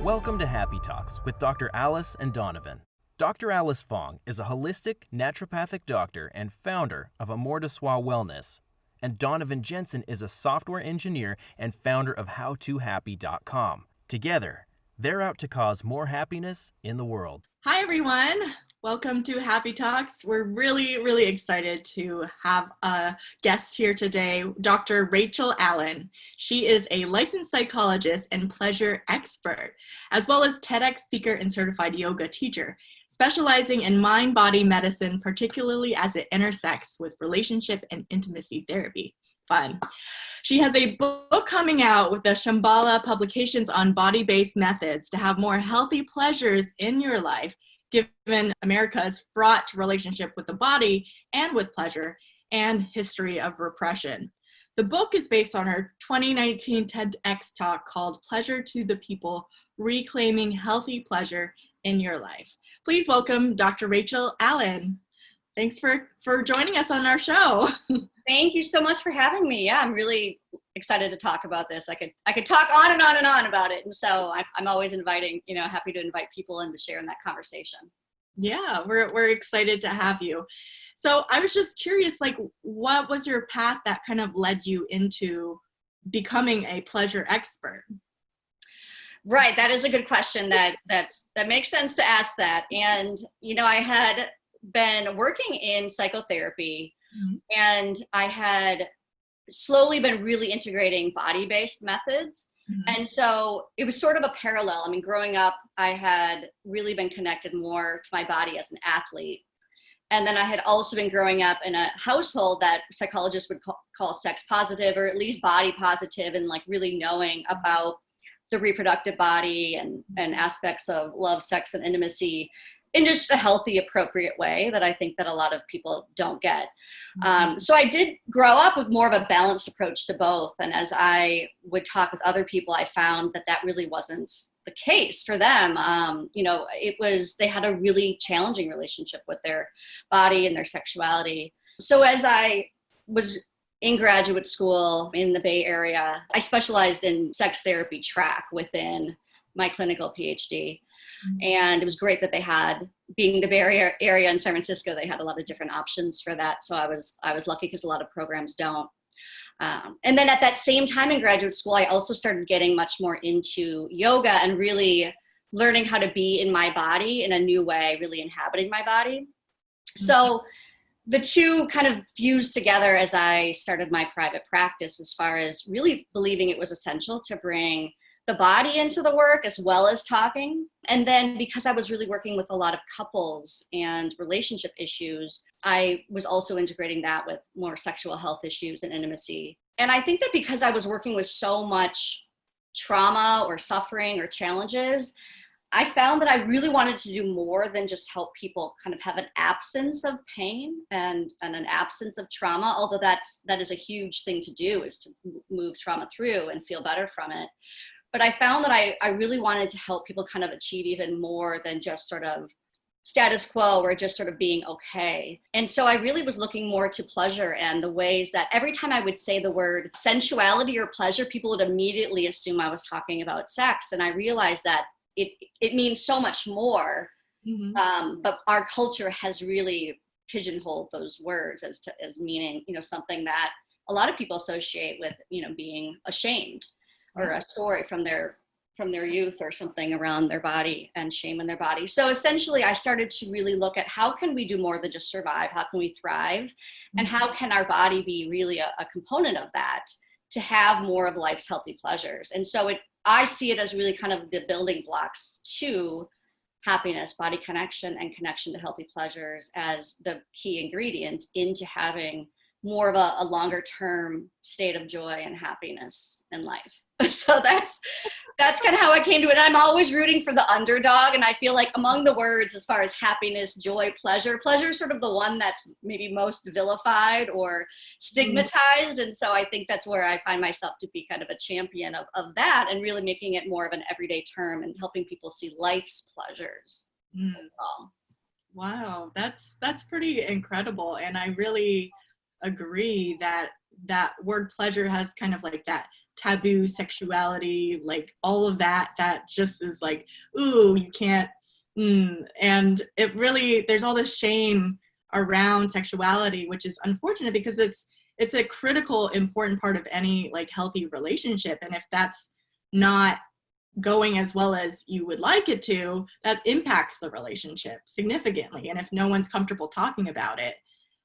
Welcome to Happy Talks with Dr. Alice and Donovan. Dr. Alice Fong is a holistic naturopathic doctor and founder of Amor de Soi Wellness. And Donovan Jensen is a software engineer and founder of HowToHappy.com. Together, they're out to cause more happiness in the world. Hi, everyone. Welcome to Happy Talks. We're really excited to have a guest here today, Dr. Rachel Allyn. She is a licensed psychologist and pleasure expert, as well as TEDx speaker and certified yoga teacher, specializing in mind-body medicine, particularly as it intersects with relationship and intimacy therapy. Fun. She has a book coming out with the Shambhala Publications on body-based methods to have more healthy pleasures in your life, given America's fraught relationship with the body and with pleasure and history of repression. The book is based on her 2019 TEDx talk called Pleasure to the People, Reclaiming Healthy Pleasure in Your Life. Please welcome Dr. Rachel Allyn. Thanks for joining us on our show. Thank you so much for having me. Yeah, I'm really excited to talk about this. I could talk on and on and on about it. And so I'm always happy to invite people in to share in that conversation. Yeah, we're excited to have you. So I was just curious, what was your path that kind of led you into becoming a pleasure expert? Right, that is a good question. That makes sense to ask that. And, I had been working in psychotherapy, mm-hmm. and I had slowly been really integrating body-based methods. Mm-hmm. And so it was sort of a parallel. I mean, growing up, I had really been connected more to my body as an athlete. And then I had also been growing up in a household that psychologists would call sex positive, or at least body positive, and really knowing about the reproductive body and aspects of love, sex, and intimacy in just a healthy, appropriate way that I think that a lot of people don't get. So I did grow up with more of a balanced approach to both. And as I would talk with other people, I found that really wasn't the case for them. They had a really challenging relationship with their body and their sexuality. So as I was in graduate school in the Bay Area, I specialized in sex therapy track within my clinical PhD. And it was great that they had, being the Bay Area in San Francisco, they had a lot of different options for that. So I was lucky because a lot of programs don't. And then at that same time in graduate school, I also started getting much more into yoga and really learning how to be in my body in a new way, really inhabiting my body. Mm-hmm. So the two kind of fused together as I started my private practice, as far as really believing it was essential to bring the body into the work as well as talking. And then because I was really working with a lot of couples and relationship issues, I was also integrating that with more sexual health issues and intimacy. And I think that because I was working with so much trauma or suffering or challenges, I found that I really wanted to do more than just help people kind of have an absence of pain and an absence of trauma, although that is a huge thing to do, is to move trauma through and feel better from it. But I found that I really wanted to help people kind of achieve even more than just sort of status quo or just sort of being okay. And so I really was looking more to pleasure and the ways that every time I would say the word sensuality or pleasure, people would immediately assume I was talking about sex. And I realized that it means so much more. Mm-hmm. But our culture has really pigeonholed those words as meaning, something that a lot of people associate with, being ashamed, or a story from their youth or something around their body and shame in their body. So essentially I started to really look at how can we do more than just survive? How can we thrive? Mm-hmm. And how can our body be really a component of that to have more of life's healthy pleasures? And so I see it as really kind of the building blocks to happiness, body connection, and connection to healthy pleasures as the key ingredient into having more of a longer term state of joy and happiness in life. So that's kind of how I came to it. I'm always rooting for the underdog. And I feel like among the words, as far as happiness, joy, pleasure is sort of the one that's maybe most vilified or stigmatized. And so I think that's where I find myself to be kind of a champion of that, and really making it more of an everyday term and helping people see life's pleasures. Wow, that's pretty incredible. And I really agree that that word pleasure has kind of like that taboo sexuality, like all of that just is like, ooh, you can't. And it really, there's all this shame around sexuality, which is unfortunate because it's a critical, important part of any like healthy relationship. And if that's not going as well as you would like it to, that impacts the relationship significantly. And if no one's comfortable talking about it,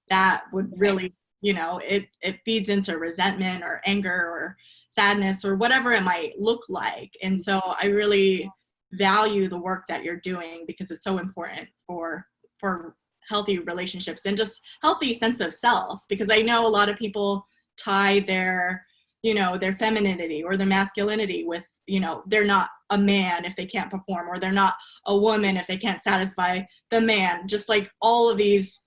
that would really, it feeds into resentment or anger or sadness or whatever it might look like. And so I really value the work that you're doing because it's so important for healthy relationships and just healthy sense of self. Because I know a lot of people tie their femininity or their masculinity with, they're not a man if they can't perform, or they're not a woman if they can't satisfy the man. Just like all of these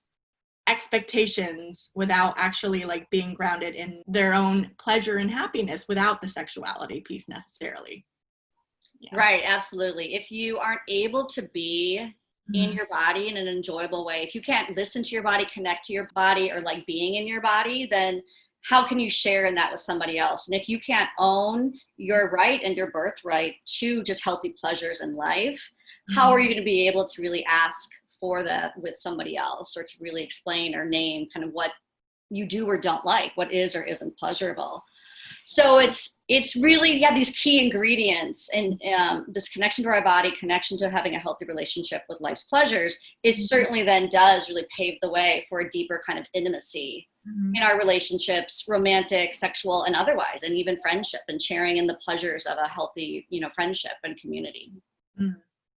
expectations without actually like being grounded in their own pleasure and happiness without the sexuality piece necessarily. Yeah. Right, absolutely. If you aren't able to be in your body in an enjoyable way, if you can't listen to your body, connect to your body, or like being in your body, then how can you share in that with somebody else? And if you can't own your right and your birthright to just healthy pleasures in life, how are you going to be able to really ask for that with somebody else, or to really explain or name kind of what you do or don't like, what is or isn't pleasurable? So it's really, these key ingredients and this connection to our body, connection to having a healthy relationship with life's pleasures, it certainly then does really pave the way for a deeper kind of intimacy in our relationships, romantic, sexual, and otherwise, and even friendship, and sharing in the pleasures of a healthy, friendship and community.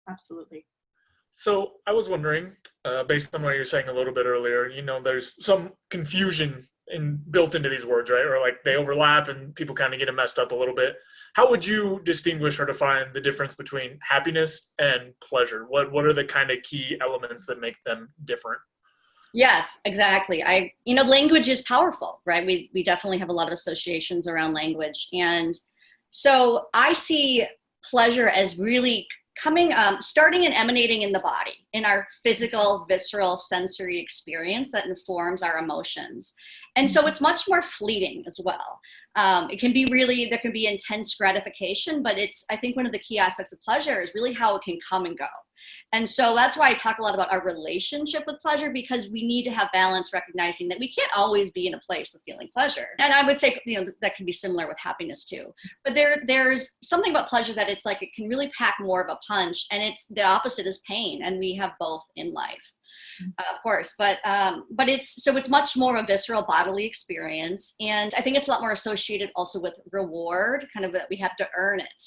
Absolutely. So I was wondering, based on what you were saying a little bit earlier, there's some confusion built into these words, right? Or like they overlap and people kind of get it messed up a little bit. How would you distinguish or define the difference between happiness and pleasure? What are the kind of key elements that make them different? Yes, exactly. Language is powerful, right? We definitely have a lot of associations around language. And so I see pleasure as really starting and emanating in the body, in our physical, visceral, sensory experience that informs our emotions. And so it's much more fleeting as well. It can be there can be intense gratification, but I think one of the key aspects of pleasure is really how it can come and go. And so that's why I talk a lot about our relationship with pleasure, because we need to have balance, recognizing that we can't always be in a place of feeling pleasure. And I would say, that can be similar with happiness too. But there's something about pleasure that it's like, it can really pack more of a punch, and it's the opposite is pain. And we have both in life, of course, but it's much more of a visceral bodily experience. And I think it's a lot more associated also with reward, kind of that we have to earn it.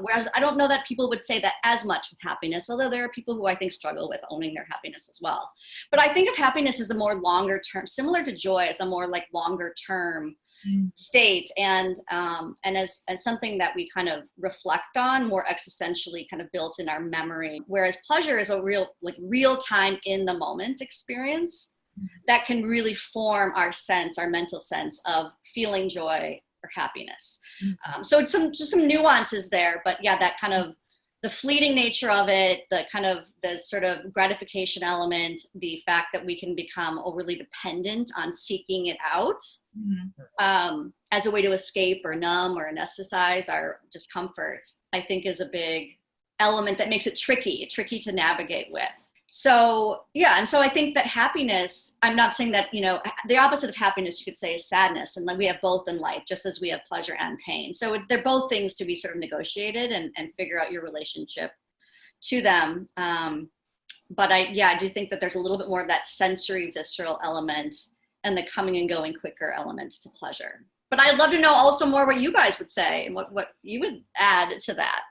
Whereas I don't know that people would say that as much with happiness, although there are people who I think struggle with owning their happiness as well. But I think of happiness as a more longer term, similar to joy, as a more like longer term state, and as something that we kind of reflect on more existentially, kind of built in our memory. Whereas pleasure is a real time in the moment experience that can really form our mental sense of feeling joy or happiness. So it's just some nuances there, but that kind of the fleeting nature of it, the sort of gratification element, the fact that we can become overly dependent on seeking it out as a way to escape or numb or anesthetize our discomfort, I think is a big element that makes it tricky to navigate with. So, and so I think that happiness, I'm not saying that, the opposite of happiness, you could say, is sadness. And like we have both in life, just as we have pleasure and pain. So they're both things to be sort of negotiated and figure out your relationship to them. But I do think that there's a little bit more of that sensory, visceral element and the coming and going quicker element to pleasure. But I'd love to know also more what you guys would say and what you would add to that.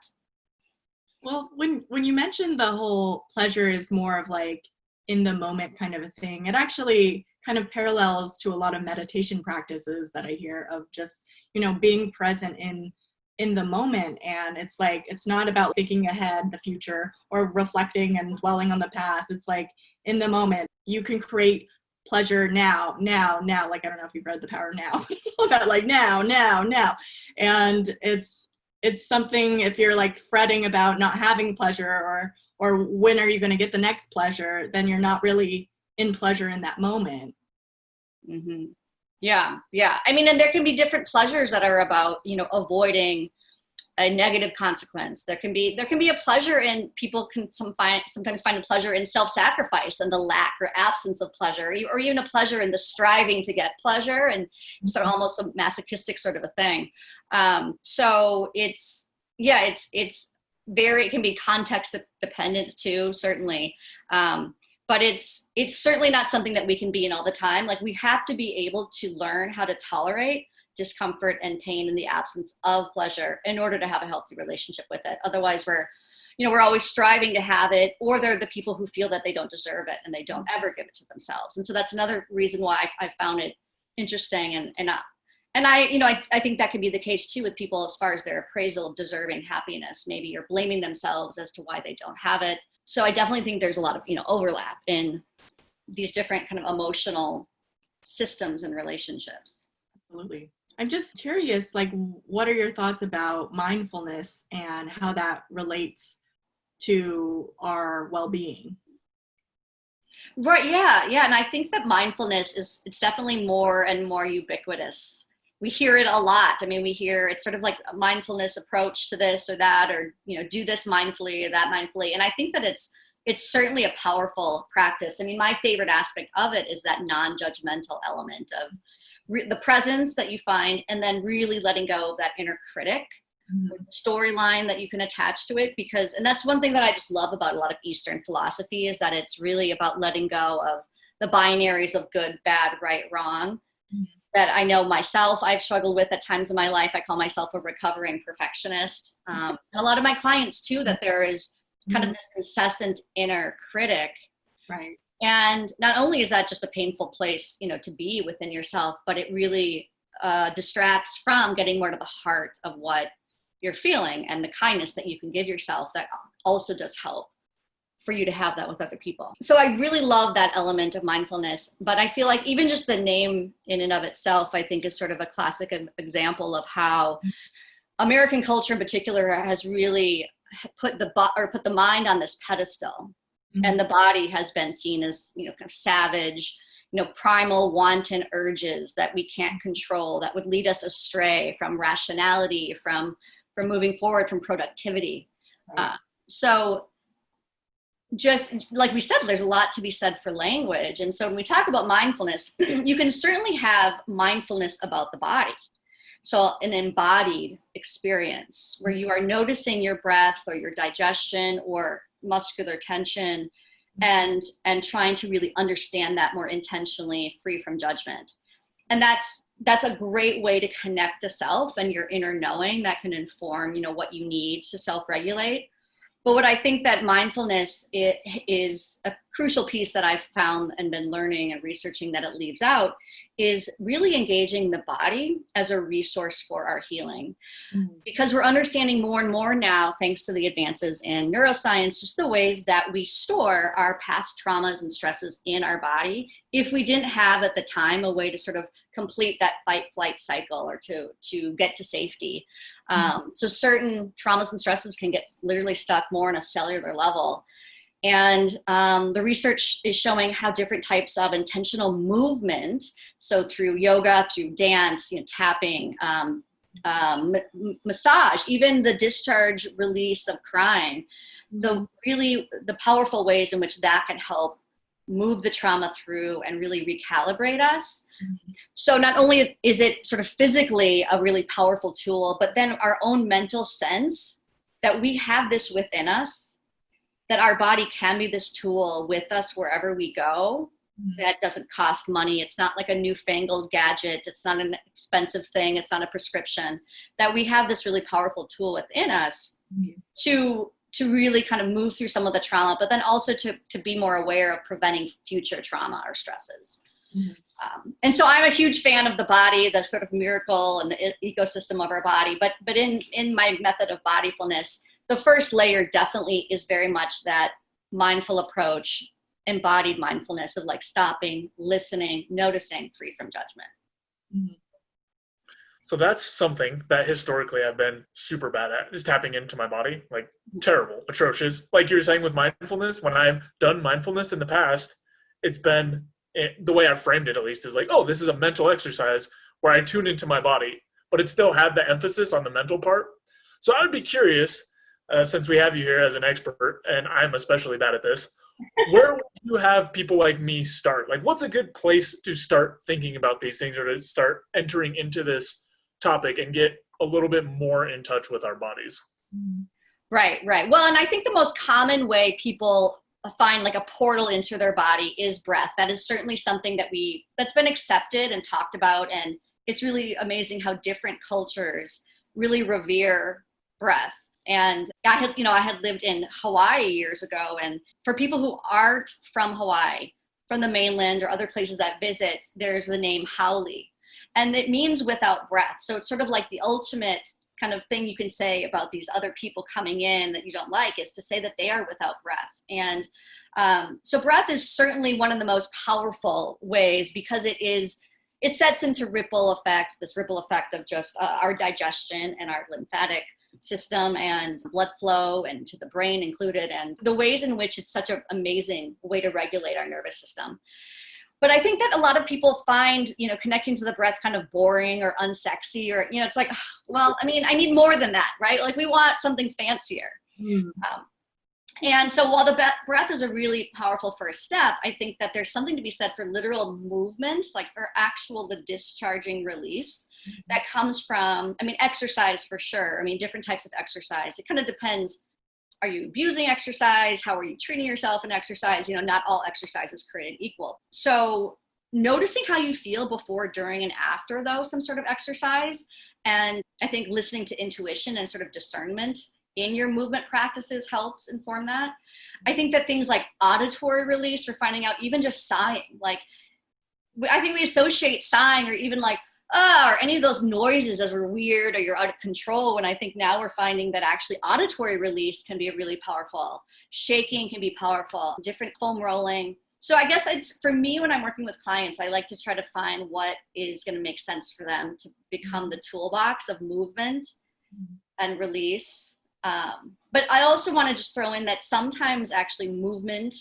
Well, when you mentioned the whole pleasure is more of like in the moment kind of a thing, it actually kind of parallels to a lot of meditation practices that I hear of just, being present in the moment. And it's like, it's not about thinking ahead, the future, or reflecting and dwelling on the past. It's like in the moment, you can create pleasure now. Like, I don't know if you've read The Power of Now. It's all about like now. And it's something, if you're like fretting about not having pleasure or when are you going to get the next pleasure, then you're not really in pleasure in that moment. Mm-hmm. Yeah. Yeah. I mean, and there can be different pleasures that are about, avoiding a negative consequence. There can be a pleasure in, people can sometimes find a pleasure in self-sacrifice and the lack or absence of pleasure, or even a pleasure in the striving to get pleasure, and sort of almost a masochistic sort of a thing. So it's it can be context dependent too, certainly. But it's certainly not something that we can be in all the time. Like, we have to be able to learn how to tolerate discomfort and pain in the absence of pleasure in order to have a healthy relationship with it. Otherwise, we're always striving to have it, or they're the people who feel that they don't deserve it and they don't ever give it to themselves. And so that's another reason why I found it interesting. And I think that can be the case too with people as far as their appraisal of deserving happiness. Maybe you're blaming themselves as to why they don't have it. So I definitely think there's a lot of, overlap in these different kind of emotional systems and relationships. Absolutely. I'm just curious, like, what are your thoughts about mindfulness and how that relates to our well-being? Right. Yeah. Yeah. And I think that mindfulness it's definitely more and more ubiquitous. We hear it a lot. I mean, we hear it's sort of like a mindfulness approach to this or that, or, do this mindfully or that mindfully. And I think that it's certainly a powerful practice. I mean, my favorite aspect of it is that non-judgmental element of the presence that you find, and then really letting go of that inner critic, storyline that you can attach to it. And that's one thing that I just love about a lot of Eastern philosophy, is that it's really about letting go of the binaries of good, bad, right, wrong, that I know myself I've struggled with at times in my life. I call myself a recovering perfectionist. And a lot of my clients too, that there is kind of this incessant inner critic. Right. And not only is that just a painful place, to be within yourself, but it really distracts from getting more to the heart of what you're feeling, and the kindness that you can give yourself that also does help for you to have that with other people. So I really love that element of mindfulness, but I feel like even just the name in and of itself, I think, is sort of a classic example of how American culture in particular has really put the mind on this pedestal. And the body has been seen as, kind of savage, primal, wanton urges that we can't control, that would lead us astray from rationality, from moving forward, from productivity. Right. So just like we said, there's a lot to be said for language. And so when we talk about mindfulness, you can certainly have mindfulness about the body. So an embodied experience where you are noticing your breath or your digestion or muscular tension, and trying to really understand that more intentionally, free from judgment. And that's a great way to connect to self and your inner knowing that can inform, what you need to self-regulate. But what I think that mindfulness is a crucial piece that I've found and been learning and researching that it leaves out, is really engaging the body as a resource for our healing. Because we're understanding more and more now, thanks to the advances in neuroscience, just the ways that we store our past traumas and stresses in our body, if we didn't have at the time a way to sort of complete that fight-flight cycle, or to get to safety. So certain traumas and stresses can get literally stuck more on a cellular level. And the research is showing how different types of intentional movement, so through yoga, through dance, tapping, massage, even the discharge release of crying, the powerful ways in which that can help move the trauma through and really recalibrate us. So not only is it sort of physically a really powerful tool, but then our own mental sense that we have this within us, that our body can be this tool with us wherever we go. That doesn't cost money. It's not like a newfangled gadget. It's not an expensive thing. It's not a prescription. That we have this really powerful tool within us to really kind of move through some of the trauma, but then also to be more aware of preventing future trauma or stresses. And so I'm a huge fan of the body, the sort of miracle and the ecosystem of our body. But in my method of bodyfulness, the first layer definitely is very much that mindful approach, embodied mindfulness of like stopping, listening, noticing, free from judgment. So that's something that historically I've been super bad at, is tapping into my body, like terrible, atrocious. Like you were saying with mindfulness, when I've done mindfulness in the past, it's been the way I framed it, at least, is like, oh, this is a mental exercise where I tune into my body, but it still had the emphasis on the mental part. So I would be curious, since we have you here as an expert, and I'm especially bad at this, where would you have people like me start? Like, what's a good place to start thinking about these things, or to start entering into this topic and get a little bit more in touch with our bodies? Right. Well, and I think the most common way people find like a portal into their body is breath. That is certainly something that's been accepted and talked about. And it's really amazing how different cultures really revere breath. And I had lived in Hawaii years ago. And for people who aren't from Hawaii, from the mainland or other places that visit, there's the name haole. And it means without breath. So it's sort of like the ultimate kind of thing you can say about these other people coming in that you don't like, is to say that they are without breath. And so breath is certainly one of the most powerful ways, because it sets into this ripple effect of just our digestion and our lymphatic system and blood flow, and to the brain included, and the ways in which it's such an amazing way to regulate our nervous system. But I think that a lot of people find, connecting to the breath kind of boring or unsexy, or, it's like, well, I mean, I need more than that, right? Like, we want something fancier. And so while the breath is a really powerful first step, I think that there's something to be said for literal movement, like for the discharging release that comes from, exercise for sure. Different types of exercise. It kind of depends. Are you abusing exercise? How are you treating yourself in exercise? Not all exercise is created equal. So noticing how you feel before, during, and after, though, some sort of exercise. And I think listening to intuition and sort of discernment in your movement practices helps inform that. I think that things like auditory release, for finding out even just sighing, like, I think we associate sighing or even like, or any of those noises as we're weird or you're out of control, when I think now we're finding that actually auditory release can be really powerful. Shaking can be powerful, different foam rolling. So I guess for me, when I'm working with clients, I like to try to find what is going to make sense for them to become the toolbox of movement and release. But I also want to just throw in that sometimes actually movement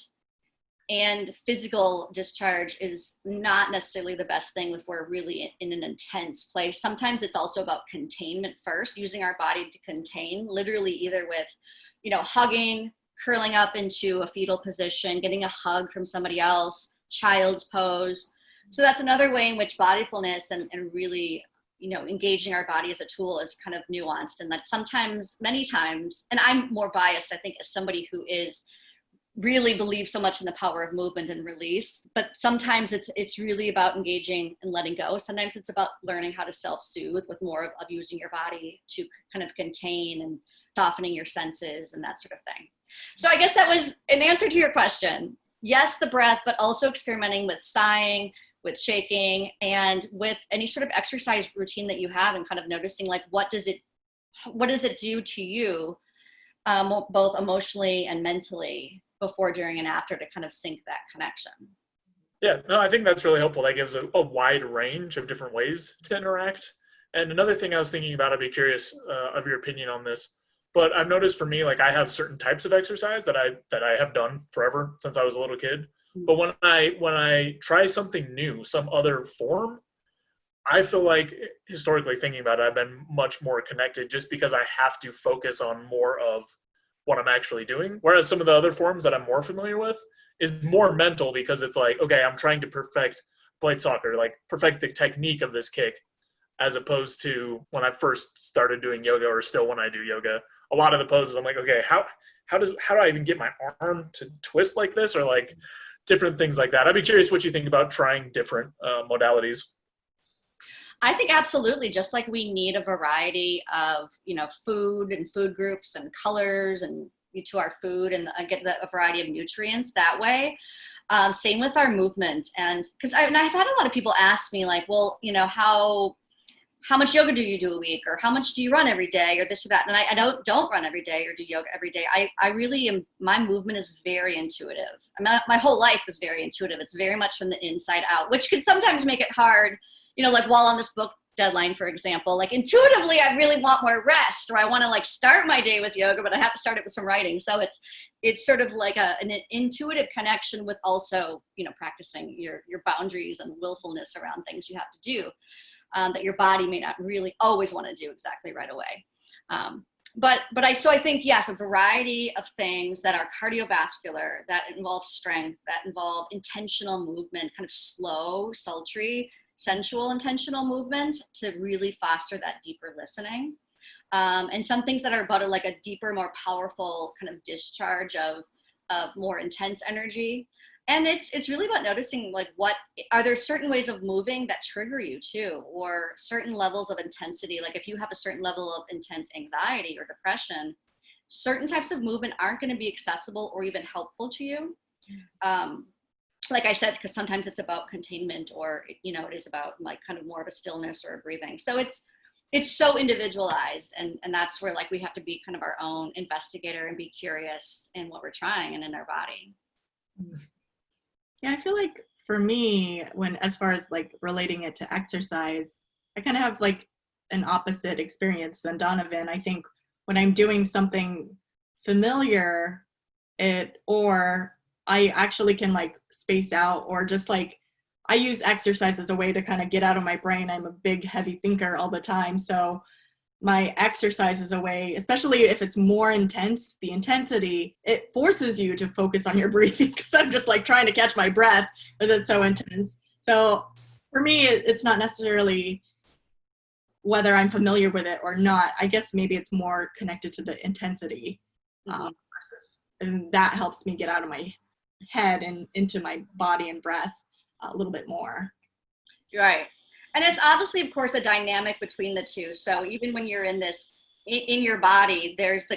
and physical discharge is not necessarily the best thing if we're really in an intense place. Sometimes it's also about containment first, using our body to contain, literally either with, hugging, curling up into a fetal position, getting a hug from somebody else, child's pose. So that's another way in which bodyfulness and really, engaging our body as a tool is kind of nuanced. And that sometimes, many times, and I'm more biased, I think, as somebody who really believes so much in the power of movement and release, but sometimes it's really about engaging and letting go. Sometimes it's about learning how to self-soothe with more of using your body to kind of contain and softening your senses and that sort of thing. So I guess that was an answer to your question. Yes, the breath, but also experimenting with sighing, with shaking, and with any sort of exercise routine that you have, and kind of noticing, like, what does it do to you, both emotionally and mentally, before, during, and after, to kind of sync that connection. Yeah, no, I think that's really helpful. That gives a wide range of different ways to interact. And another thing I was thinking about, I'd be curious of your opinion on this, but I've noticed for me, like, I have certain types of exercise that I have done forever since I was a little kid. But when I try something new, some other form, I feel like, historically thinking about it, I've been much more connected, just because I have to focus on more of what I'm actually doing. Whereas some of the other forms that I'm more familiar with is more mental, because it's like, okay, I'm trying to play soccer, like perfect the technique of this kick, as opposed to when I first started doing yoga, or still when I do yoga, a lot of the poses I'm like, okay, how do I even get my arm to twist like this, or like different things like that. I'd be curious what you think about trying different modalities. I think absolutely. Just like we need a variety of, food and food groups and colors and to our food, and get a variety of nutrients that way. Same with our movement. And because I've had a lot of people ask me, like, well, how much yoga do you do a week, or how much do you run every day, or this or that? And I don't run every day or do yoga every day. I really am. My movement is very intuitive. My whole life is very intuitive. It's very much from the inside out, which could sometimes make it hard. Like while on this book deadline, for example, like intuitively, I really want more rest, or I want to like start my day with yoga, but I have to start it with some writing. So it's sort of like an intuitive connection with also, practicing your boundaries and willfulness around things you have to do, that your body may not really always want to do exactly right away. So I think, yes, a variety of things that are cardiovascular, that involve strength, that involve intentional movement, kind of slow, sultry, sensual, intentional movement to really foster that deeper listening. And some things that are about a deeper, more powerful kind of discharge of more intense energy. And it's really about noticing, like, are there certain ways of moving that trigger you too, or certain levels of intensity? Like if you have a certain level of intense anxiety or depression, certain types of movement aren't going to be accessible or even helpful to you. Like I said, because sometimes it's about containment, or, it is about like kind of more of a stillness or a breathing. So it's so individualized, and that's where like we have to be kind of our own investigator and be curious in what we're trying and in our body. Yeah, I feel like for me, as far as like relating it to exercise, I kind of have like an opposite experience than Donovan. I think when I'm doing something familiar, or I actually can like space out, or just like I use exercise as a way to kind of get out of my brain. I'm a big heavy thinker all the time. So my exercise is a way, especially if it's more intense, the intensity, it forces you to focus on your breathing, because I'm just like trying to catch my breath because it's so intense. So for me, it's not necessarily whether I'm familiar with it or not. I guess maybe it's more connected to the intensity, and that helps me get out of my head and into my body and breath a little bit more. Right. And it's obviously, of course, a dynamic between the two. So even when you're in your body, there's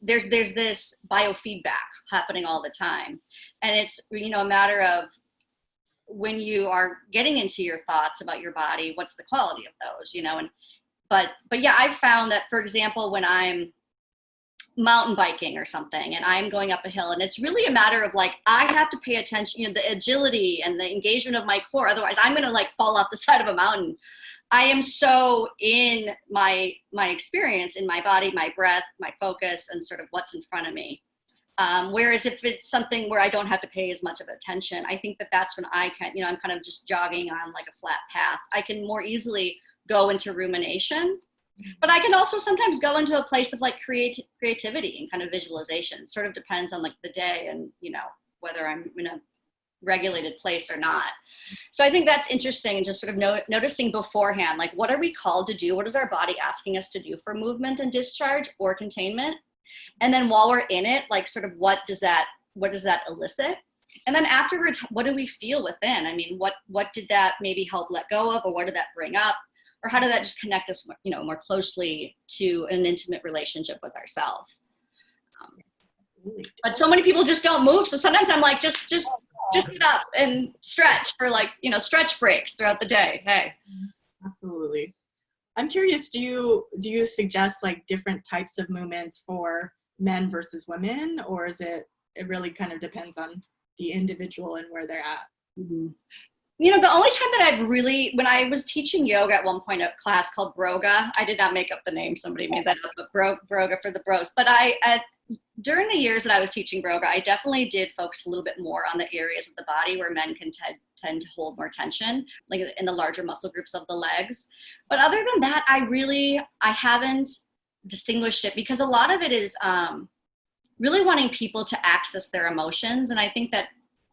there's this biofeedback happening all the time. And it's, a matter of when you are getting into your thoughts about your body, what's the quality of those, but yeah, I've found that, for example, when I'm mountain biking or something and I'm going up a hill, and it's really a matter of like, I have to pay attention, the agility and the engagement of my core, otherwise I'm going to like fall off the side of a mountain. I am so in my experience, in my body, my breath, my focus, and sort of what's in front of me. Whereas if it's something where I don't have to pay as much of attention, I think that's when I can, I'm kind of just jogging on like a flat path. I can more easily go into rumination. But I can also sometimes go into a place of like creativity and kind of visualization. It sort of depends on like the day and, whether I'm in a regulated place or not. So I think that's interesting, and just sort of noticing beforehand, like, what are we called to do? What is our body asking us to do for movement and discharge or containment? And then while we're in it, like sort of what does that elicit? And then afterwards, what do we feel within? I mean, what did that maybe help let go of, or what did that bring up? Or how did that just connect us, more closely to an intimate relationship with ourselves? But so many people just don't move. So sometimes I'm like, just get up and stretch for like, stretch breaks throughout the day. Hey. Absolutely. I'm curious, do you suggest like different types of movements for men versus women, or is it really kind of depends on the individual and where they're at? Mm-hmm. The only time that when I was teaching yoga at one point, a class called Broga, I did not make up the name, somebody made that up, but Broga for the bros. But during the years that I was teaching Broga, I definitely did focus a little bit more on the areas of the body where men can tend to hold more tension, like in the larger muscle groups of the legs. But other than that, I haven't distinguished it, because a lot of it is really wanting people to access their emotions. And I think that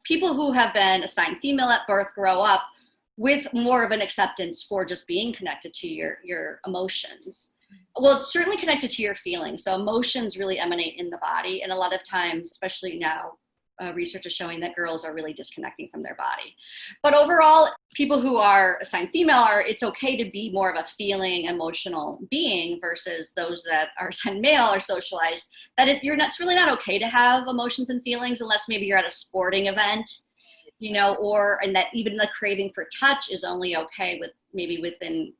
people who have been assigned female at birth grow up with more of an acceptance for just being connected to your emotions. Well, it's certainly connected to your feelings. So emotions really emanate in the body. And a lot of times, especially now, research is showing that girls are really disconnecting from their body. But overall, people who are assigned female it's okay to be more of a feeling, emotional being, versus those that are assigned male are socialized that it's really not okay to have emotions and feelings unless maybe you're at a sporting event, and that even the craving for touch is only okay within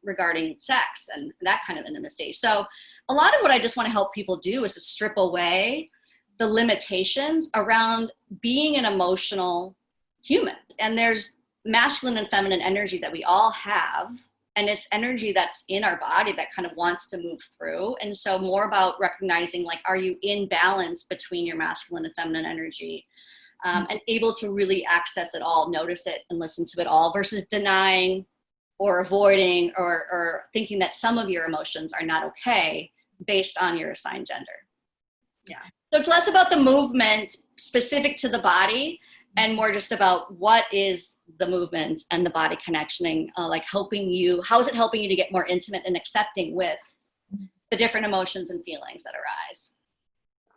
regarding sex and that kind of intimacy. So a lot of what I just want to help people do is to strip away the limitations around being an emotional human. And there's masculine and feminine energy that we all have, and it's energy that's in our body that kind of wants to move through. And so more about recognizing, like, are you in balance between your masculine and feminine energy, and able to really access it all, notice it and listen to it all, versus denying or avoiding or thinking that some of your emotions are not okay based on your assigned gender. Yeah. So it's less about the movement specific to the body and more just about what is the movement and the body connectioning, like helping you, how is it helping you to get more intimate and accepting with the different emotions and feelings that arise?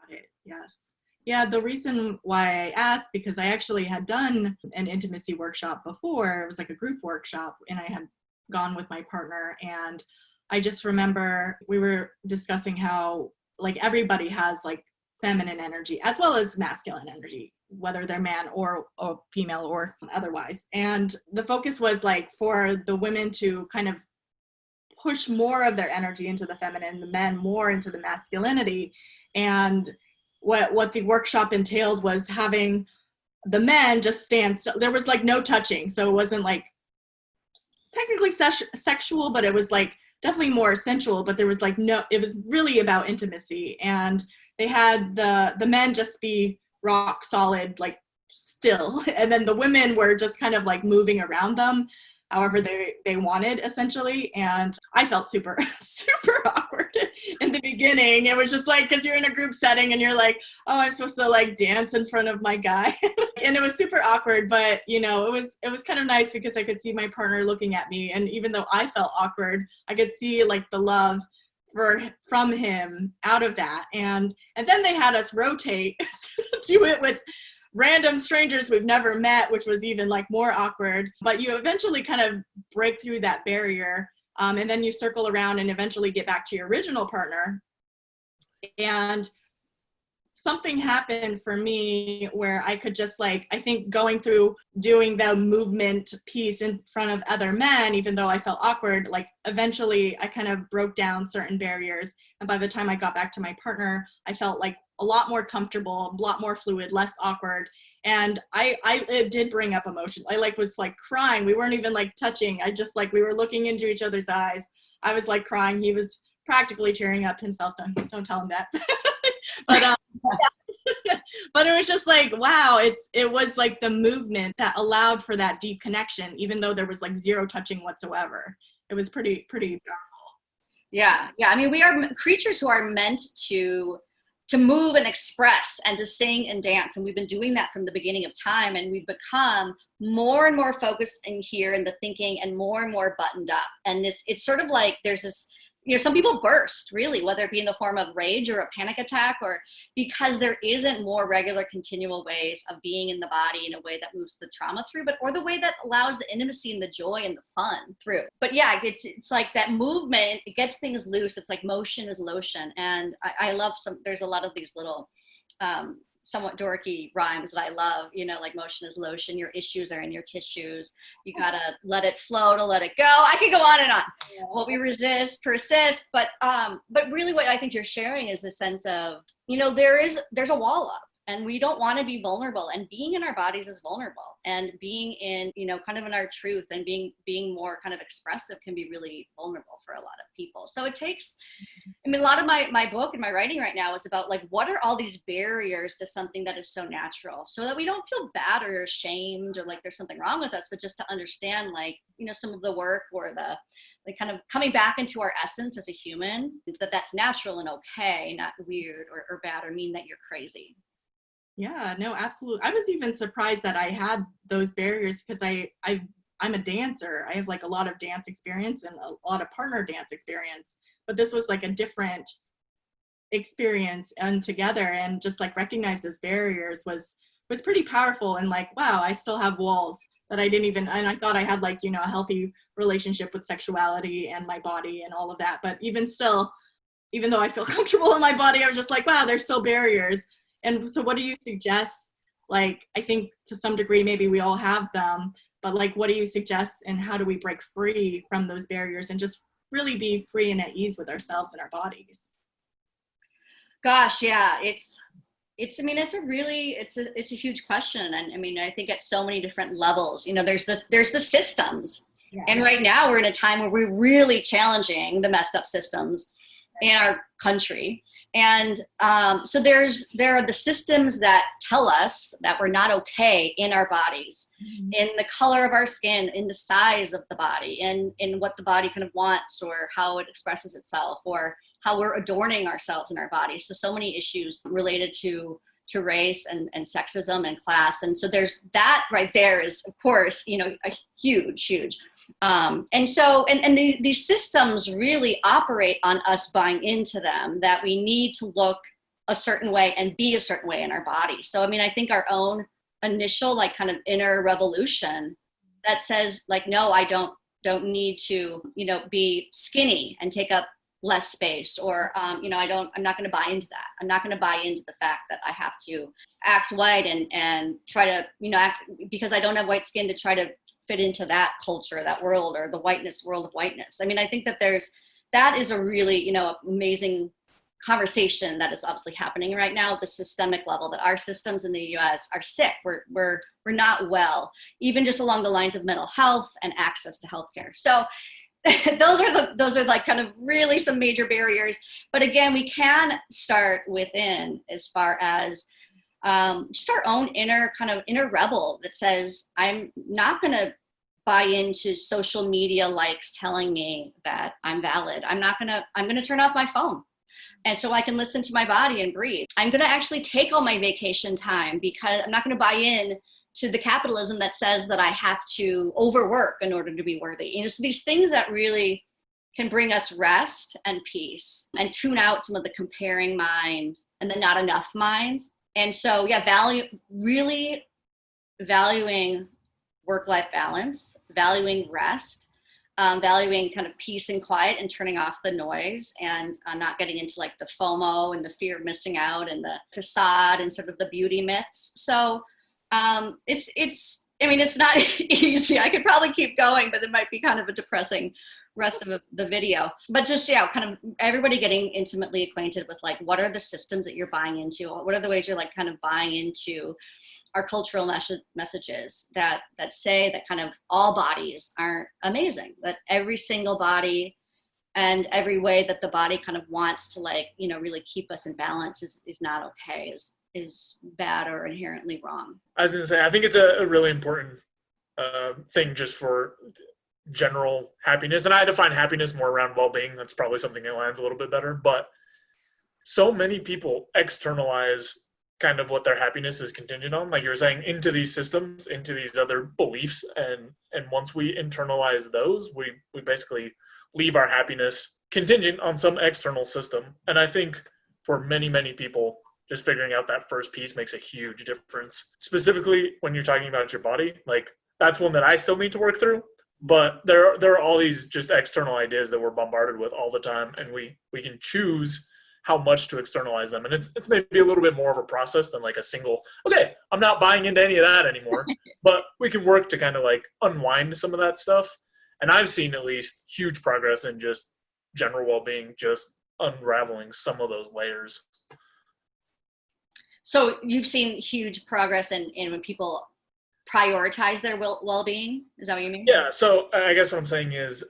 Got it. Yes. Yeah, the reason why I asked, because I actually had done an intimacy workshop before. It was like a group workshop, and I had gone with my partner, and I just remember we were discussing how like everybody has like feminine energy as well as masculine energy, whether they're man or female or otherwise. And the focus was like for the women to kind of push more of their energy into the feminine, the men more into the masculinity. And what the workshop entailed was having the men just stand still. There was like no touching. So it wasn't like technically sexual, but it was like definitely more sensual, but there was like no, it was really about intimacy. And they had the men just be rock solid, like still. And then the women were just kind of like moving around them however they wanted, essentially. And I felt super awkward in the beginning. It was just like, because you're in a group setting and you're like, oh, I'm supposed to like dance in front of my guy. And it was super awkward, but you know, it was kind of nice because I could see my partner looking at me. And even though I felt awkward, I could see like the love from him out of that. And then they had us rotate to it with random strangers we've never met, which was even like more awkward. But you eventually kind of break through that barrier, and then you circle around and eventually get back to your original partner. And something happened for me where I could just like, I think going through doing the movement piece in front of other men, even though I felt awkward, like eventually I kind of broke down certain barriers. And by the time I got back to my partner, I felt like a lot more comfortable, a lot more fluid, less awkward. And it did bring up emotions. I like was like crying. We weren't even like touching. I just like, we were looking into each other's eyes. I was like crying. He was practically tearing up himself. Don't tell him that. But but it was just like, wow, it was like the movement that allowed for that deep connection, even though there was like zero touching whatsoever. It was pretty powerful. Yeah. I mean, we are creatures who are meant to move and express and to sing and dance. And we've been doing that from the beginning of time. And we've become more and more focused in here in the thinking and more buttoned up. And it's sort of like there's this, you know, some people burst really, whether it be in the form of rage or a panic attack, or because there isn't more regular continual ways of being in the body in a way that moves the trauma through, or the way that allows the intimacy and the joy and the fun through. But yeah, it's like that movement, it gets things loose. It's like motion is lotion. And I love there's a lot of these little, somewhat dorky rhymes that I love, you know, like motion is lotion, your issues are in your tissues. You gotta let it flow to let it go. I could go on and on. Yeah. What we resist persists, but really what I think you're sharing is the sense of, you know, there's a wall up, and we don't want to be vulnerable, and being in our bodies is vulnerable, and being in, you know, kind of in our truth and being more kind of expressive can be really vulnerable for a lot of people. So it takes, I mean, a lot of my book and my writing right now is about like, what are all these barriers to something that is so natural, so that we don't feel bad or ashamed or like there's something wrong with us, but just to understand, like, you know, some of the work or the like kind of coming back into our essence as a human, that's natural and okay, not weird or bad or mean that you're crazy. Yeah, no, absolutely. I was even surprised that I had those barriers because I'm a dancer. I have like a lot of dance experience and a lot of partner dance experience, but this was like a different experience and together, and just like recognize those barriers was pretty powerful. And like, wow, I still have walls that I didn't even, and I thought I had like, you know, a healthy relationship with sexuality and my body and all of that. But even still, even though I feel comfortable in my body, I was just like, wow, there's still barriers. And so what do you suggest? Like, I think to some degree, maybe we all have them, but like, what do you suggest and how do we break free from those barriers and just really be free and at ease with ourselves and our bodies? Gosh, yeah, it's I mean, it's a huge question. And I mean, I think at so many different levels, you know, there's the systems, Yeah. And right now we're in a time where we're really challenging the messed up systems in our country. And so there are the systems that tell us that we're not okay in our bodies, in the color of our skin, in the size of the body, in what the body kind of wants, or how it expresses itself, or how we're adorning ourselves in our bodies. So many issues related to race and sexism and class. And so there's that right there is, of course, a huge. And so these systems really operate on us buying into them, that we need to look a certain way and be a certain way in our body. So, I mean, I think our own initial like kind of inner revolution that says like, no, I don't need to, be skinny and take up less space, or, I'm not going to buy into that. I'm not going to buy into the fact that I have to act white and try to, act because I don't have white skin to try to fit into that culture, that world, or the whiteness world of whiteness. I mean, I think that that is a really, amazing conversation that is obviously happening right now at the systemic level, that our systems in the US are sick. We're not well, even just along the lines of mental health and access to healthcare. So those are like kind of really some major barriers. But again, we can start within, as far as just our own inner rebel that says, I'm not going to buy into social media likes telling me that I'm valid. I'm going to turn off my phone. And so I can listen to my body and breathe. I'm going to actually take all my vacation time, because I'm not going to buy in to the capitalism that says that I have to overwork in order to be worthy. So these things that really can bring us rest and peace, and tune out some of the comparing mind and the not enough mind. And so, really valuing work-life balance, valuing rest, valuing kind of peace and quiet, and turning off the noise, and not getting into like the FOMO and the fear of missing out and the facade and sort of the beauty myths. So it's not easy. I could probably keep going, but it might be kind of a depressing rest of the video. But just, kind of everybody getting intimately acquainted with like, what are the systems that you're buying into? What are the ways you're like kind of buying into our cultural messages that say that kind of all bodies aren't amazing, that every single body and every way that the body kind of wants to like, really keep us in balance is not okay, is bad or inherently wrong. I was going to say, I think it's a really important thing just for general happiness. And I define happiness more around well-being. That's probably something that lands a little bit better. But so many people externalize kind of what their happiness is contingent on, like you're saying, into these systems, into these other beliefs. And once we internalize those, we basically leave our happiness contingent on some external system. And I think for many, many people, just figuring out that first piece makes a huge difference. Specifically, when you're talking about your body, like that's one that I still need to work through. But there are all these just external ideas that we're bombarded with all the time, and we can choose how much to externalize them. And it's maybe a little bit more of a process than like a single, okay, I'm not buying into any of that anymore. But we can work to kind of like unwind some of that stuff. And I've seen at least huge progress in just general well-being, just unraveling some of those layers. So you've seen huge progress in when people prioritize their well-being? Is that what you mean? Yeah, so I guess what I'm saying is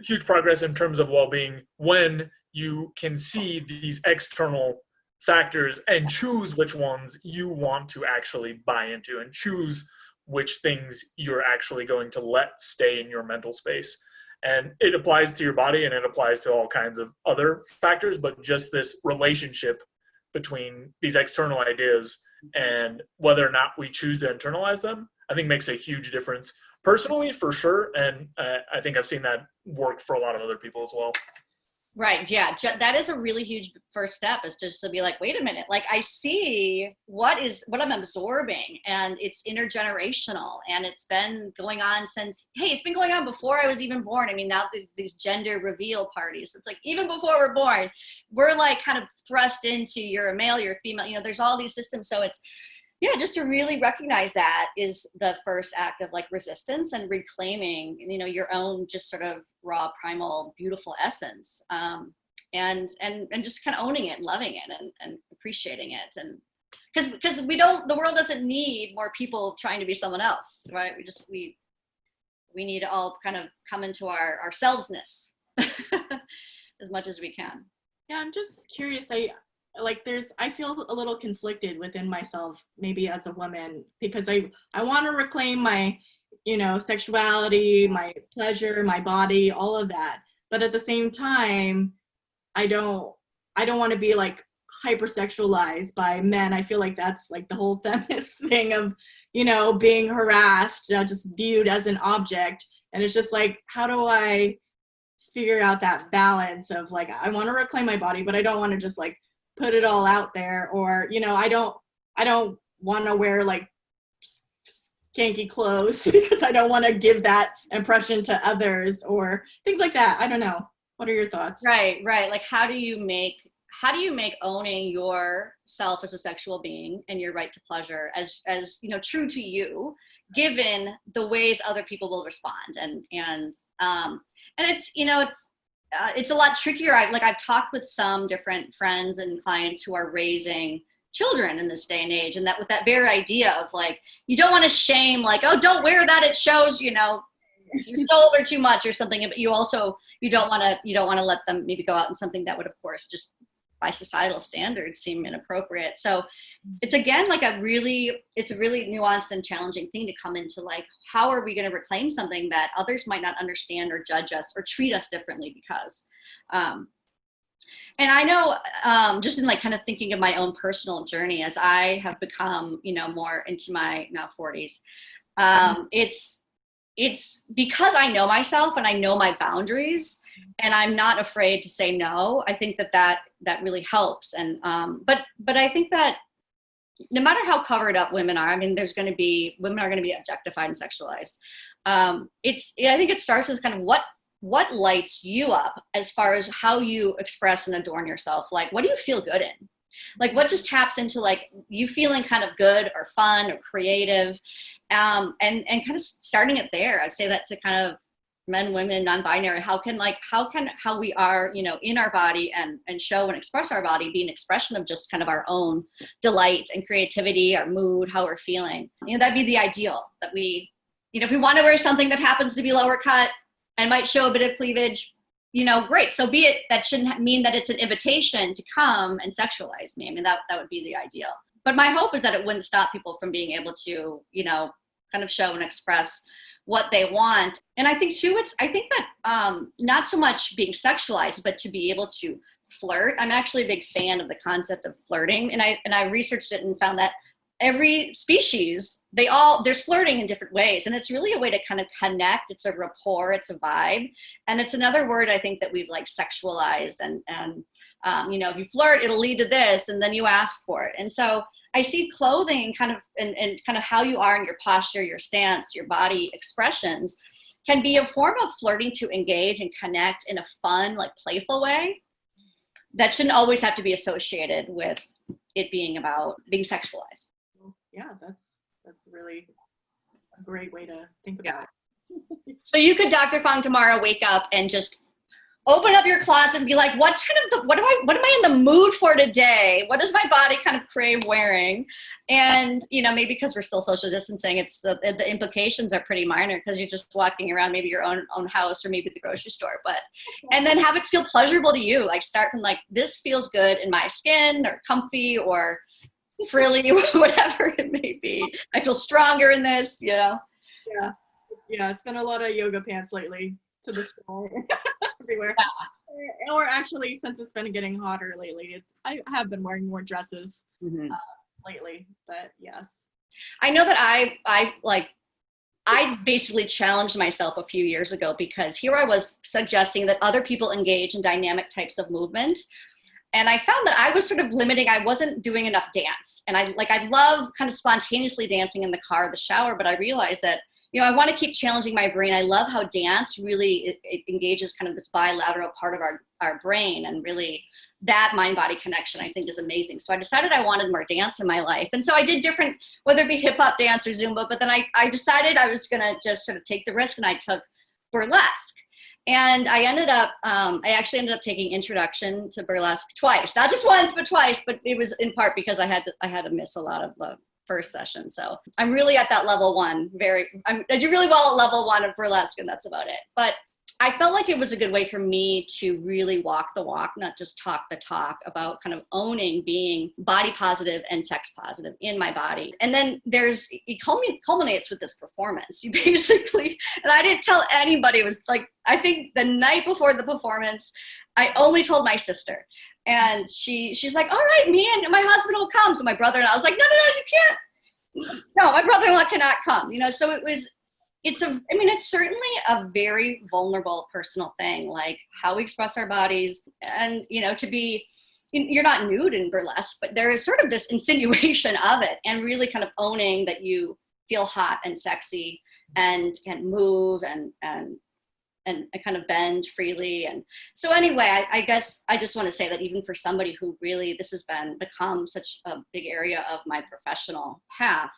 huge progress in terms of well-being when you can see these external factors and choose which ones you want to actually buy into, and choose which things you're actually going to let stay in your mental space. And it applies to your body, and it applies to all kinds of other factors, but just this relationship between these external ideas and whether or not we choose to internalize them, I think makes a huge difference personally, for sure. And I think I've seen that work for a lot of other people as well. Right. Yeah. That is a really huge first step, is just to be like, wait a minute, like I see what I'm absorbing, and it's intergenerational, and it's been going on it's been going on before I was even born. I mean, now these gender reveal parties. It's like, even before we're born, we're like kind of thrust into, you're a male, you're a female, there's all these systems. So it's, just to really recognize that is the first act of like resistance and reclaiming, your own just sort of raw, primal, beautiful essence, and just kind of owning it and loving it and appreciating it. And because the world doesn't need more people trying to be someone else, right? we need to all kind of come into our ourselvesness as much as we can. Yeah, I'm just curious. I feel a little conflicted within myself, maybe as a woman, because I want to reclaim my, sexuality, my pleasure, my body, all of that. But at the same time, I don't want to be like hypersexualized by men. I feel like that's like the whole feminist thing of, being harassed, just viewed as an object. And it's just like, how do I figure out that balance of like, I want to reclaim my body, but I don't want to just like put it all out there, or I don't want to wear like skanky clothes because I don't want to give that impression to others or things like that. I don't know. What are your thoughts? Right. Like, how do you make owning yourself as a sexual being and your right to pleasure as true to you, given the ways other people will respond, and it's a lot trickier. I've talked with some different friends and clients who are raising children in this day and age, and that with that very idea of like, you don't want to shame, like, oh, don't wear that, it shows, you're shoulder too much or something, but you don't want to let them maybe go out in something that would, of course, just by societal standards seem inappropriate. So it's again like it's a really nuanced and challenging thing to come into, like, how are we going to reclaim something that others might not understand or judge us or treat us differently because and I know just in like kind of thinking of my own personal journey as I have become more into my now 40s, it's because I know myself and I know my boundaries and I'm not afraid to say no. I think that really helps. And but I think that no matter how covered up women are, I mean, women are going to be objectified and sexualized. I think it starts with kind of what lights you up as far as how you express and adorn yourself. Like, what do you feel good in? Like, what just taps into like you feeling kind of good or fun or creative, and kind of starting it there. I say that to kind of men, women, non-binary. How we are, in our body and show and express our body be an expression of just kind of our own delight and creativity, our mood, how we're feeling. That'd be the ideal, that we, if we want to wear something that happens to be lower cut and might show a bit of cleavage, great. So be it. That shouldn't mean that it's an invitation to come and sexualize me. I mean, that would be the ideal. But my hope is that it wouldn't stop people from being able to, kind of show and express what they want. And I think too, that not so much being sexualized, but to be able to flirt. I'm actually a big fan of the concept of flirting. And I researched it and found that every species, there's flirting in different ways. And it's really a way to kind of connect. It's a rapport, it's a vibe. And it's another word I think that we've like sexualized and if you flirt, it'll lead to this, and then you ask for it. And so I see clothing kind of how you are in your posture, your stance, your body expressions can be a form of flirting to engage and connect in a fun, like playful way that shouldn't always have to be associated with it being about being sexualized. Yeah, that's really a great way to think about it. So you could, Dr. Fong, tomorrow wake up and just open up your closet and be like, what am I in the mood for today? What does my body kind of crave wearing? And, maybe because we're still social distancing, it's the implications are pretty minor because you're just walking around maybe your own house or maybe the grocery store, and then have it feel pleasurable to you. Like start from like, this feels good in my skin or comfy or frilly or whatever it may be. I feel stronger in this, Yeah, it's been a lot of yoga pants lately to the store everywhere. Yeah. Or actually, since it's been getting hotter lately, I have been wearing more dresses lately, but yes. I know that I basically challenged myself a few years ago because here I was suggesting that other people engage in dynamic types of movement. And I found that I was sort of limiting. I wasn't doing enough dance. And I love kind of spontaneously dancing in the car or the shower, but I realized that, I want to keep challenging my brain. I love how dance really it engages kind of this bilateral part of our brain, and really that mind-body connection I think is amazing. So I decided I wanted more dance in my life. And so I did different, whether it be hip hop dance or Zumba, but then I decided I was going to just sort of take the risk, and I took burlesque. And I actually ended up taking introduction to burlesque twice, not just once, but twice. But it was in part because I had to miss a lot of the first session. So I'm really at that level 1. I do really well at level 1 of burlesque, and that's about it. But I felt like it was a good way for me to really walk the walk, not just talk the talk, about kind of owning being body positive and sex positive in my body. And then it culminates with this performance. You basically, and I didn't tell anybody, it was like, I think the night before the performance, I only told my sister. And she's like, all right, me and my husband will come. So my brother and I was like, no, you can't. No, my brother-in-law cannot come. So it's certainly a very vulnerable personal thing, like how we express our bodies, and, you're not nude in burlesque, but there is sort of this insinuation of it, and really kind of owning that you feel hot and sexy and can move and kind of bend freely. And so anyway, I guess I just want to say that even for somebody who really, this has become such a big area of my professional path,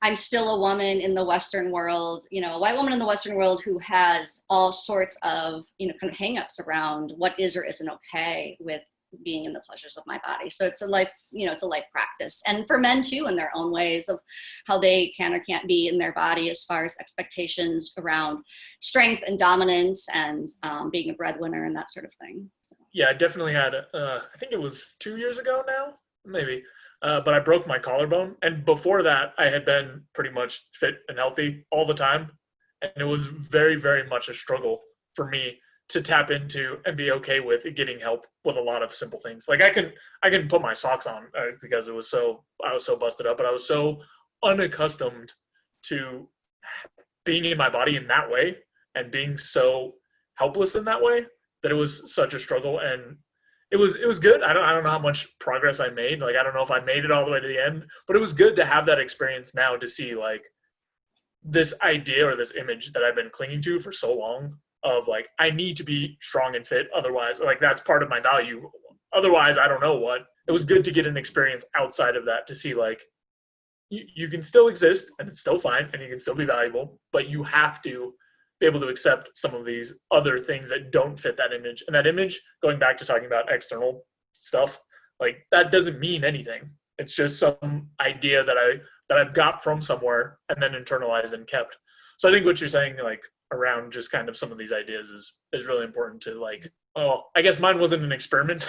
I'm still a woman in the Western world, a white woman in the Western world who has all sorts of, kind of hangups around what is or isn't okay with being in the pleasures of my body. So it's a life, it's a life practice. And for men too, in their own ways of how they can or can't be in their body, as far as expectations around strength and dominance and being a breadwinner and that sort of thing. Yeah, I definitely had, I think it was 2 years ago now, maybe. But I broke my collarbone. And before that, I had been pretty much fit and healthy all the time. And it was very, very much a struggle for me to tap into and be okay with getting help with a lot of simple things. Like I can put my socks on because I was so busted up, but I was so unaccustomed to being in my body in that way and being so helpless in that way that it was such a struggle. And it was good. I don't know how much progress I made. Like, I don't know if I made it all the way to the end, but it was good to have that experience now, to see like this idea or this image that I've been clinging to for so long of like, I need to be strong and fit. Otherwise, like, that's part of my value. Otherwise, I don't know what. It was good to get an experience outside of that to see like, you can still exist and it's still fine and you can still be valuable, but you have to be able to accept some of these other things that don't fit that image. And that image, going back to talking about external stuff, like that doesn't mean anything. It's just some idea that I've got from somewhere and then internalized and kept. So I think what you're saying, like around just kind of some of these ideas is really important to like, oh, I guess mine wasn't an experiment,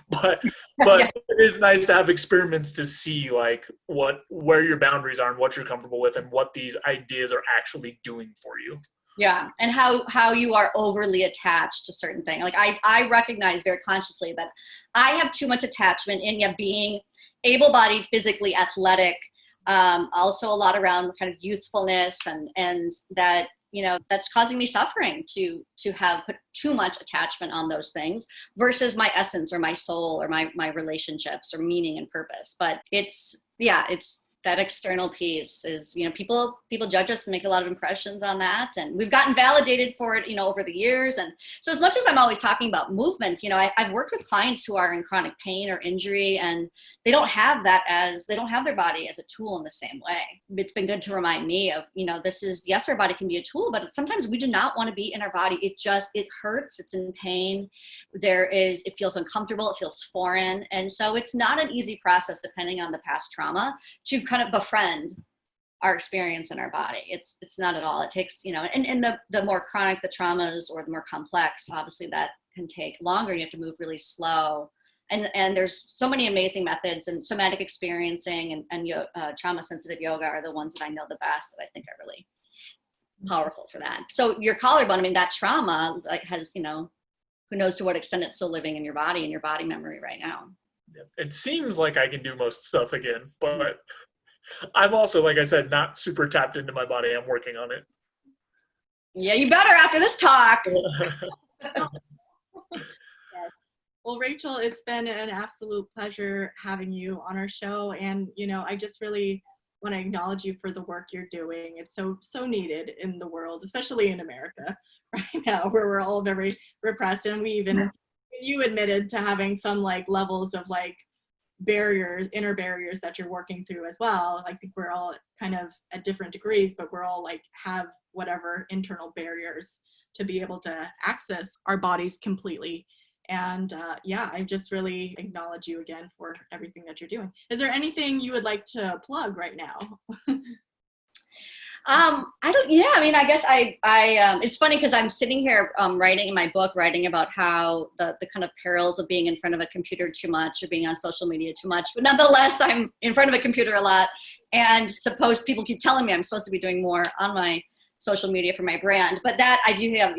but Yeah. it is nice to have experiments to see like where your boundaries are and what you're comfortable with and what these ideas are actually doing for you. Yeah. And how you are overly attached to certain things. Like I recognize very consciously that I have too much attachment in being able-bodied, physically athletic, also a lot around kind of youthfulness and that, that's causing me suffering to have put too much attachment on those things versus my essence or my soul or my relationships or meaning and purpose. But it's that external piece is, people judge us and make a lot of impressions on that. And we've gotten validated for it, over the years. And so as much as I'm always talking about movement, I've worked with clients who are in chronic pain or injury, and they don't have their body as a tool in the same way. It's been good to remind me of, yes, our body can be a tool, but sometimes we do not want to be in our body. It hurts. It's in pain. It feels uncomfortable. It feels foreign. And so it's not an easy process, depending on the past trauma, to kind of befriend our experience in our body. It's not at all. It takes, and the more chronic the traumas or the more complex, obviously that can take longer. You have to move really slow. And there's so many amazing methods, and somatic experiencing and trauma sensitive yoga are the ones that I know the best, that I think are really powerful for that. So your collarbone, that trauma has, who knows to what extent it's still living in your body and your body memory right now. It seems like I can do most stuff again, but I'm also, like I said, not super tapped into my body. I'm working on it. Yeah, you better after this talk. Yes. Well, Rachel, it's been an absolute pleasure having you on our show. And, I just really want to acknowledge you for the work you're doing. It's so needed in the world, especially in America right now, where we're all very repressed. And you admitted to having some like levels of like barriers, inner barriers that you're working through as well. I think we're all kind of at different degrees, but we're all like have whatever internal barriers to be able to access our bodies completely. And yeah, I just really acknowledge you again for everything that you're doing. Is there anything you would like to plug right now? I guess it's funny because I'm sitting here writing in my book, writing about how the kind of perils of being in front of a computer too much or being on social media too much, but nonetheless, I'm in front of a computer a lot, and suppose people keep telling me I'm supposed to be doing more on my social media for my brand, but that I do have,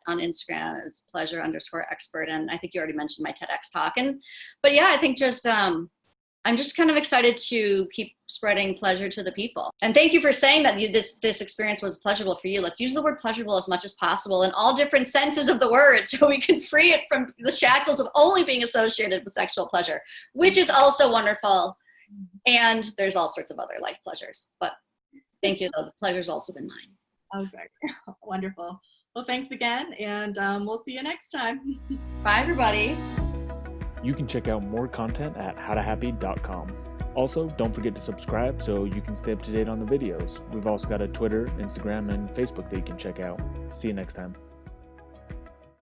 on Instagram is pleasure_expert, and I think you already mentioned my TEDx talk, but I think just, I'm just kind of excited to keep spreading pleasure to the people. And thank you for saying that this experience was pleasurable for you. Let's use the word pleasurable as much as possible in all different senses of the word so we can free it from the shackles of only being associated with sexual pleasure, which is also wonderful. And there's all sorts of other life pleasures. But thank you, though. The pleasure's also been mine. Okay, wonderful. Well, thanks again, and we'll see you next time. Bye, everybody. You can check out more content at howtohappy.com. Also, don't forget to subscribe so you can stay up to date on the videos. We've also got a Twitter, Instagram, and Facebook that you can check out. See you next time.